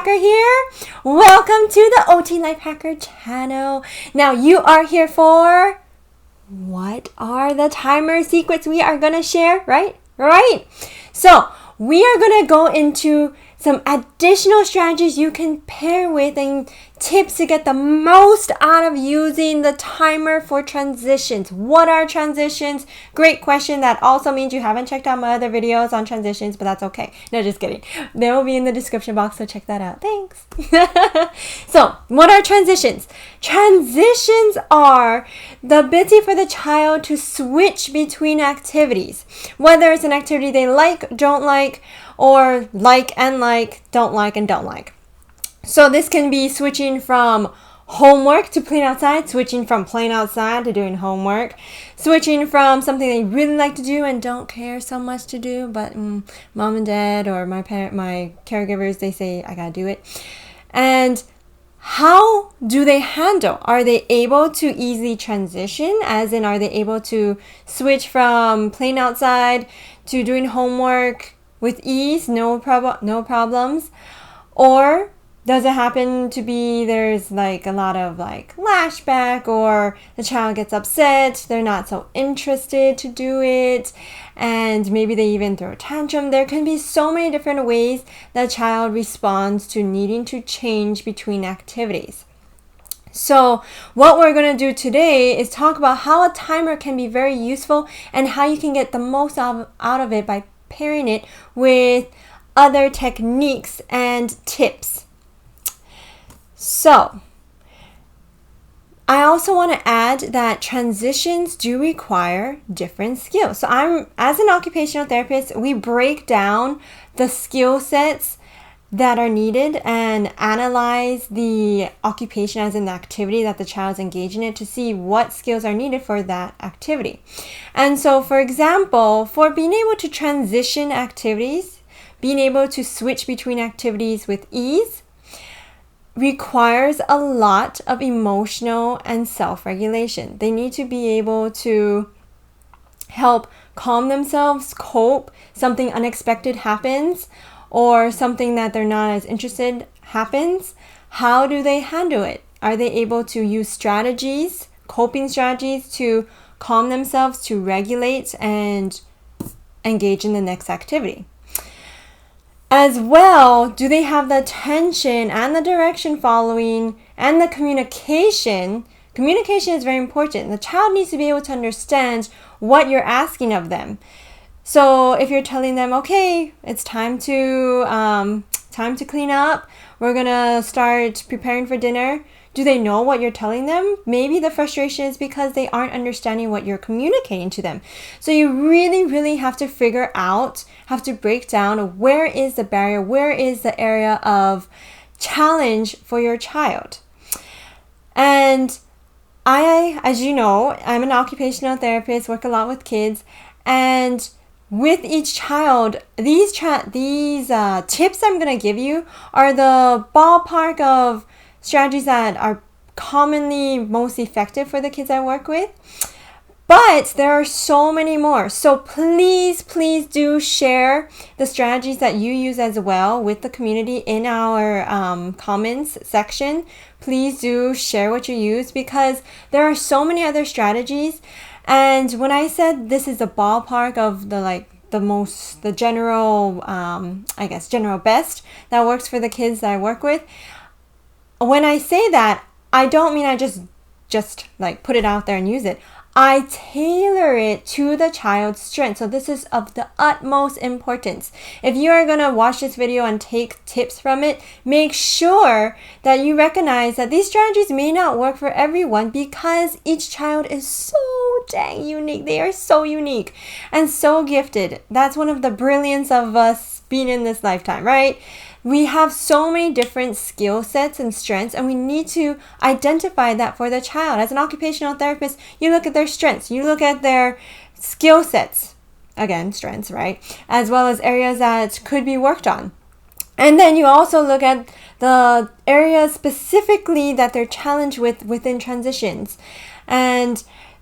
Hacker here. Welcome to the OT Life Hacker channel. Now you are here for what are the timer secrets we are going to share, right? So we are going to go into some additional strategies you can pair with and tips to get the most out of using the timer for transitions. What are transitions? Great question. That also means you haven't checked out my other videos on transitions, but that's okay. No, just kidding. They will be in the description box, so check that out. Thanks. So, what are transitions? Transitions are the ability for the child to switch between activities, whether it's an activity they like, don't like, or like and like, don't like and don't like. So this can be switching from homework to playing outside, switching from playing outside to doing homework, switching from something they really like to do and don't care so much to do, but mom and dad or my caregivers, they say, I gotta do it. And how do they handle? Are they able to easily transition? As in, are they able to switch from playing outside to doing homework with ease, no problems? Or does it happen to be there's like a lot of like lashback, or the child gets upset, they're not so interested to do it, and maybe they even throw a tantrum? There can be so many different ways the child responds to needing to change between activities. So what we're going to do today is talk about how a timer can be very useful and how you can get the most out of it by pairing it with other techniques and tips. So I also want to add that transitions do require different skills. So as an occupational therapist, we break down the skill sets that are needed and analyze the occupation as an activity that the child's engaged in it to see what skills are needed for that activity. And so, for example, for being able to transition activities, being able to switch between activities with ease requires a lot of emotional and self-regulation. They need to be able to help calm themselves, cope, something unexpected happens, or something that they're not as interested happens. How do they handle it? Are they able to use strategies, coping strategies, to calm themselves, to regulate and engage in the next activity? As well, do they have the attention and the direction following and the communication? Communication is very important. The child needs to be able to understand what you're asking of them. So if you're telling them, okay, it's time to clean up, we're gonna start preparing for dinner, do they know what you're telling them? Maybe the frustration is because they aren't understanding what you're communicating to them. So you really, really have to figure out, have to break down where is the barrier, where is the area of challenge for your child. And as you know, I'm an occupational therapist, work a lot with kids, and with each child, these tips I'm going to give you are the ballpark of strategies that are commonly most effective for the kids I work with. But there are so many more. So please do share the strategies that you use as well with the community in our comments section. Please do share what you use, because there are so many other strategies. And when I said this is the ballpark of the general, general best that works for the kids that I work with, when I say that, I don't mean I just like put it out there and use it. I tailor it to the child's strength. So this is of the utmost importance. If you are going to watch this video and take tips from it, make sure that you recognize that these strategies may not work for everyone, because each child is so dang unique. They are so unique and so gifted. That's one of the brilliance of us being in this lifetime, right? We have so many different skill sets and strengths, and we need to identify that for the child. As an occupational therapist, you look at their strengths, you look at their skill sets, again, strengths, right? As well as areas that could be worked on. And then you also look at the areas specifically that they're challenged with within transitions. And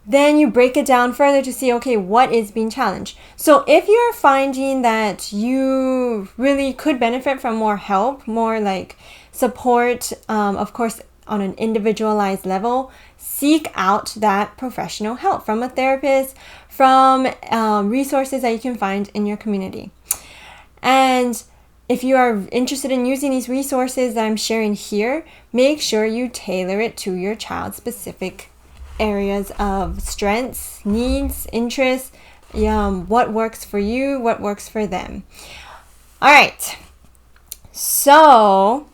then you break it down further to see, okay, what is being challenged. So if you're finding that you really could benefit from more help, more like support, of course, on an individualized level, seek out that professional help from a therapist, from resources that you can find in your community. And if you are interested in using these resources that I'm sharing here, make sure you tailor it to your child's specific areas of strengths, needs, interests, what works for you, what works for them. All right, so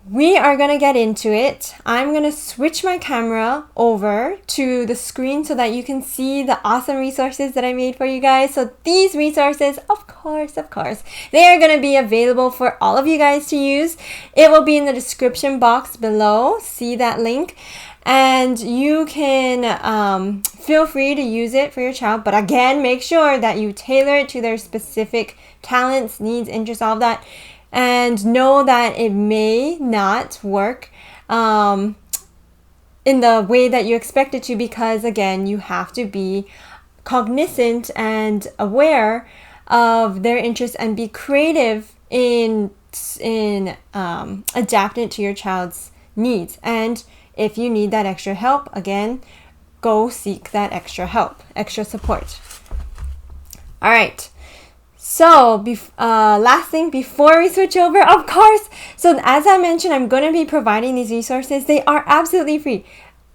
we are going to get into it. I'm going to switch my camera over to the screen so that you can see the awesome resources that I made for you guys. So these resources, of course, they are going to be available for all of you guys to use. It will be in the description box below. See that link? And you can feel free to use it for your child. But again, make sure that you tailor it to their specific talents, needs, interests, all of that. And know that it may not work in the way that you expect it to, because again, you have to be cognizant and aware of their interests and be creative in adapting it to your child's needs. And if you need that extra help, again, go seek that extra help, extra support. All right. So, last thing before we switch over, of course, so as I mentioned, I'm going to be providing these resources. They are absolutely free.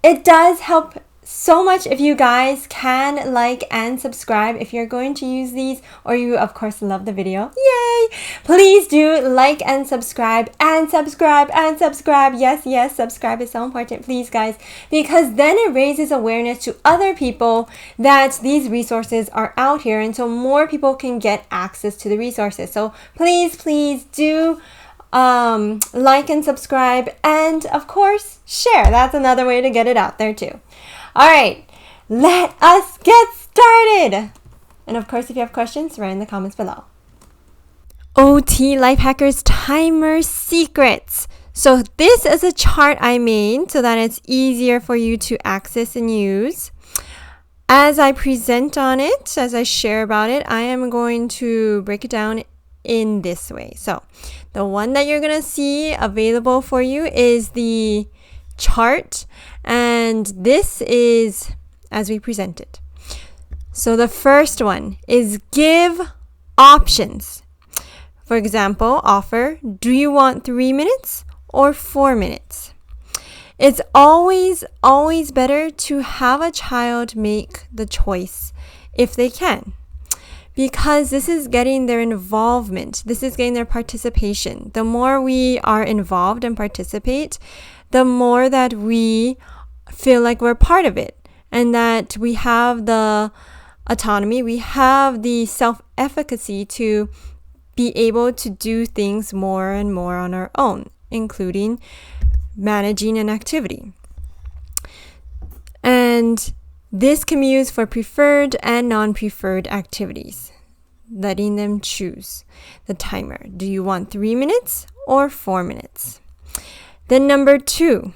It does help so much if you guys can like and subscribe if you're going to use these, or you, of course, love the video. Yay! Please do like and subscribe and subscribe and subscribe. Yes, subscribe is so important, please, guys, because then it raises awareness to other people that these resources are out here, and so more people can get access to the resources. So please do like and subscribe, and of course, share. That's another way to get it out there too. All right, let us get started. And of course, if you have questions, write in the comments below. OT Life Hackers Timer Secrets. So this is a chart I made so that it's easier for you to access and use. As I present on it, as I share about it, I am going to break it down in this way. So the one that you're going to see available for you is the chart, and this is as we present it. So the first one is give options. For example, offer, do you want 3 minutes or 4 minutes? It's always better to have a child make the choice if they can, because this is getting their involvement. This is getting their participation. The more we are involved and participate, the more that we feel like we're part of it, and that we have the autonomy, we have the self-efficacy to be able to do things more and more on our own, including managing an activity. And this can be used for preferred and non-preferred activities, letting them choose the timer. Do you want 3 minutes or 4 minutes? Then number 2,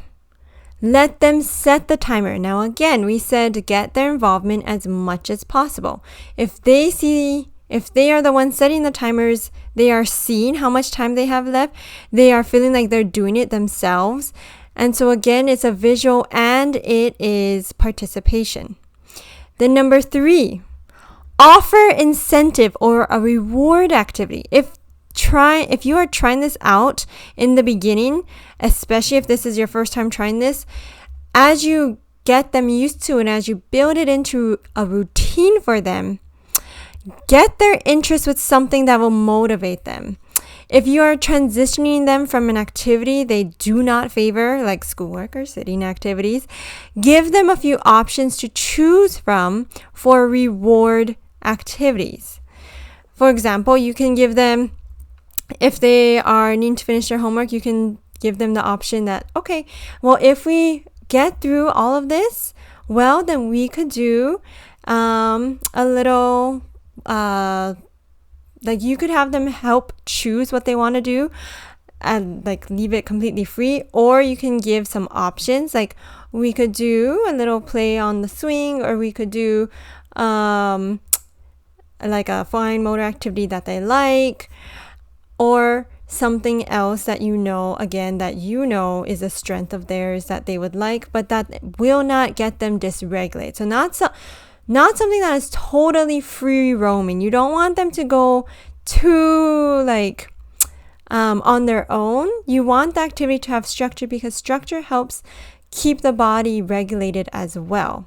let them set the timer. Now again, we said get their involvement as much as possible. If they are the ones setting the timers, they are seeing how much time they have left. They are feeling like they're doing it themselves. And so again, it's a visual and it is participation. Then number 3, offer incentive or a reward activity. If you are trying this out in the beginning, especially if this is your first time trying this, as you get them used to it, as you build it into a routine for them, get their interest with something that will motivate them. If you are transitioning them from an activity they do not favor, like schoolwork or sitting activities, give them a few options to choose from for reward activities. For example, you can give them, if they are needing to finish their homework, you can give them the option that, okay, well, if we get through all of this, well, then we could do a little, like you could have them help choose what they want to do and like leave it completely free, or you can give some options like, we could do a little play on the swing, or we could do like a fine motor activity that they like, or something else that again, that is a strength of theirs that they would like, but that will not get them dysregulated. So not something that is totally free roaming. You don't want them to go too like on their own. You want the activity to have structure, because structure helps keep the body regulated as well.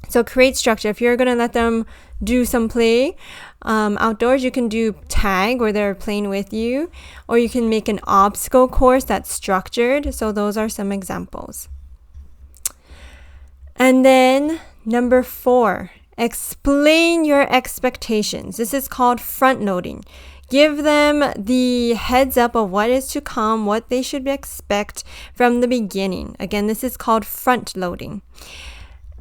So create structure. If you're going to let them do some play outdoors, you can do tag where they're playing with you, or you can make an obstacle course that's structured. So those are some examples. And then number 4, explain your expectations. This is called front loading. Give them the heads up of what is to come, what they should expect from the beginning. Again, this is called front loading.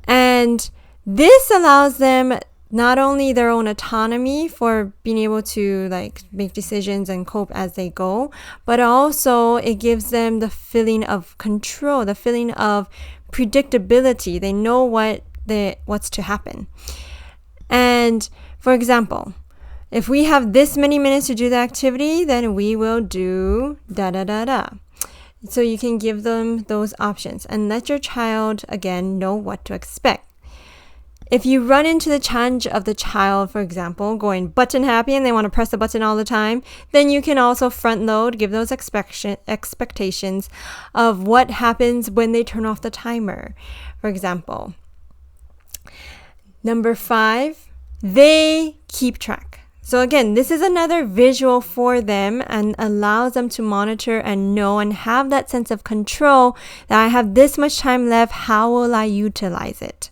And this allows them not only their own autonomy for being able to like make decisions and cope as they go, but also it gives them the feeling of control, the feeling of predictability. They know what's to happen. And for example, if we have this many minutes to do the activity, then we will do da da da da. So you can give them those options and let your child, again, know what to expect. If you run into the challenge of the child, for example, going button happy and they want to press the button all the time, then you can also front load, give those expectations of what happens when they turn off the timer, for example. Number 5, they keep track. So again, this is another visual for them and allows them to monitor and know and have that sense of control that I have this much time left. How will I utilize it?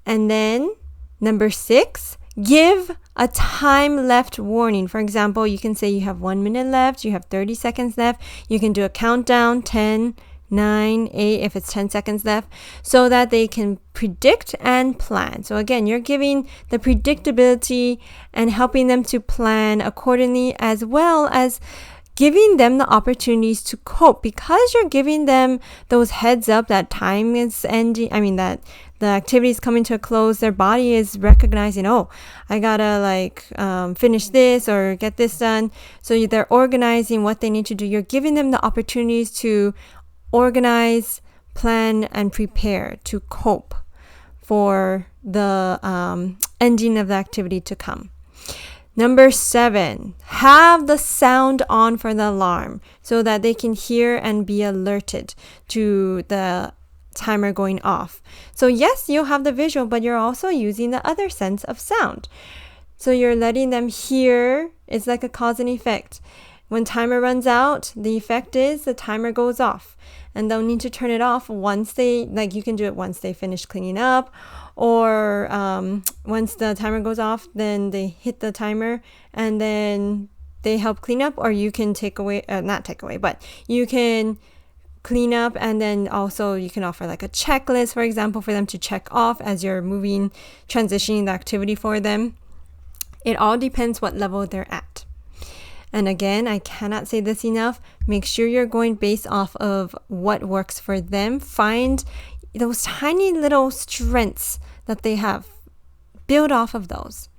And then number 6, give a time left warning. For example, you can say you have 1 minute left, you have 30 seconds left. You can do a countdown, 10, 9, 8, if it's 10 seconds left, so that they can predict and plan. So again, you're giving the predictability and helping them to plan accordingly, as well as giving them the opportunities to cope, because you're giving them those heads up that time is ending. That the activity is coming to a close. Their body is recognizing, oh, I gotta finish this or get this done. So they're organizing what they need to do. You're giving them the opportunities to organize, plan, and prepare to cope for the ending of the activity to come. Number 7, have the sound on for the alarm so that they can hear and be alerted to the timer going off. So yes, you'll have the visual, but you're also using the other sense of sound. So you're letting them hear. It's like a cause and effect. When timer runs out, the effect is the timer goes off, and they'll need to turn it off once you can do it once they finish cleaning up, or once the timer goes off, then they hit the timer and then they help clean up, or you can but you can clean up, and then also you can offer like a checklist, for example, for them to check off as you're transitioning the activity for them. It all depends what level they're at. And again, I cannot say this enough. Make sure you're going based off of what works for them. Find those tiny little strengths that they have. Build off of those.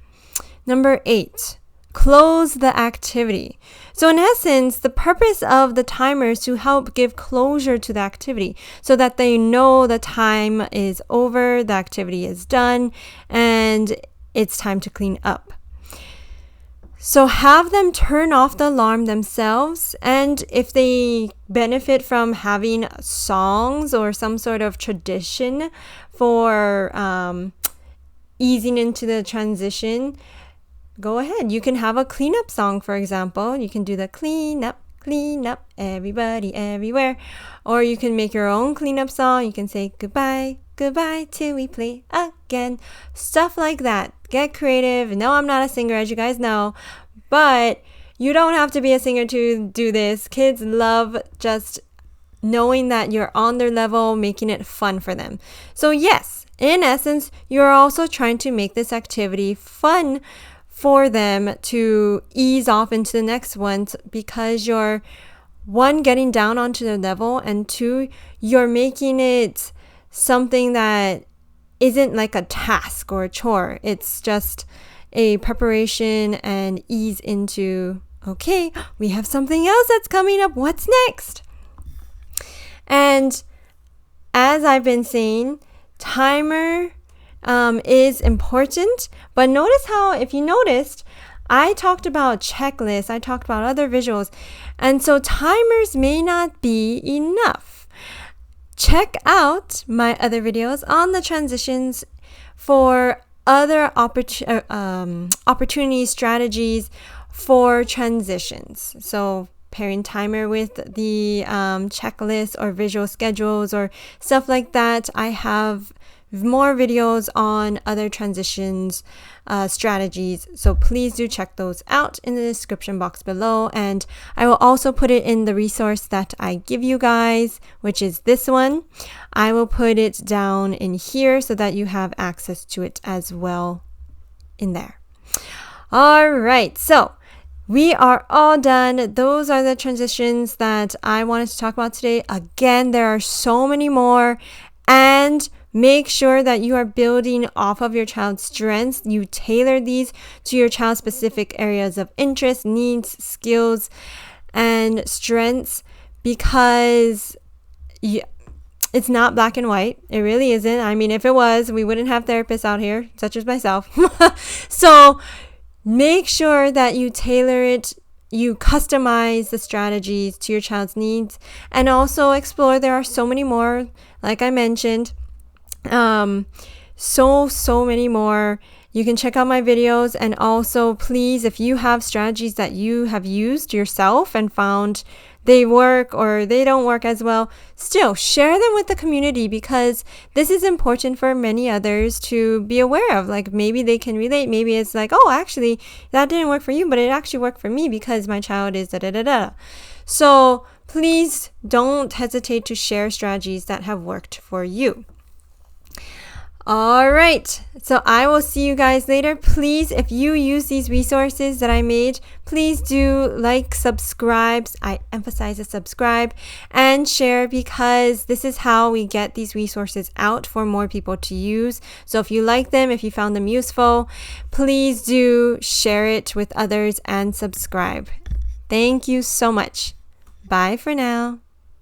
Number 8, close the activity. So in essence, the purpose of the timer is to help give closure to the activity so that they know the time is over, the activity is done, and it's time to clean up. So have them turn off the alarm themselves, and if they benefit from having songs or some sort of tradition for easing into the transition, go ahead. You can have a cleanup song, for example. You can do the clean up, everybody, everywhere. Or you can make your own cleanup song. You can say goodbye till we play again. Stuff like that. Get creative. No, I'm not a singer, as you guys know, but you don't have to be a singer to do this. Kids love just knowing that you're on their level, making it fun for them. So yes, in essence, you're also trying to make this activity fun for them to ease off into the next one, because you're one, getting down onto the level, and two, you're making it something that isn't like a task or a chore. It's just a preparation and ease into, okay, we have something else that's coming up. What's next? And as I've been saying, timer is important. But notice how, if you noticed, I talked about checklists, I talked about other visuals. And so timers may not be enough. Check out my other videos on the transitions for other opportunity strategies for transitions. So pairing timer with the checklist or visual schedules or stuff like that. I have more videos on other transitions strategies, so please do check those out in the description box below, and I will also put it in the resource that I give you guys, which is this one. I will put it down in here so that you have access to it as well in there. All right, so we are all done. Those are the transitions that I wanted to talk about today. Again, there are so many more, and make sure that you are building off of your child's strengths. You tailor these to your child's specific areas of interest, needs, skills, and strengths, because it's not black and white. It really isn't. I mean, if it was, we wouldn't have therapists out here, such as myself. So make sure that you tailor it, you customize the strategies to your child's needs, and also explore. There are so many more, like I mentioned. So many more. You can check out my videos, and also please, if you have strategies that you have used yourself and found they work or they don't work as well, still share them with the community, because this is important for many others to be aware of. Like, maybe they can relate. Maybe it's like, oh, actually that didn't work for you, but it actually worked for me because my child is da da da da. So please don't hesitate to share strategies that have worked for you. All right, so I will see you guys later. Please, if you use these resources that I made, please do like, subscribe. I emphasize the subscribe, and share, because this is how we get these resources out for more people to use. So if you like them, if you found them useful, please do share it with others and subscribe. Thank you so much. Bye for now.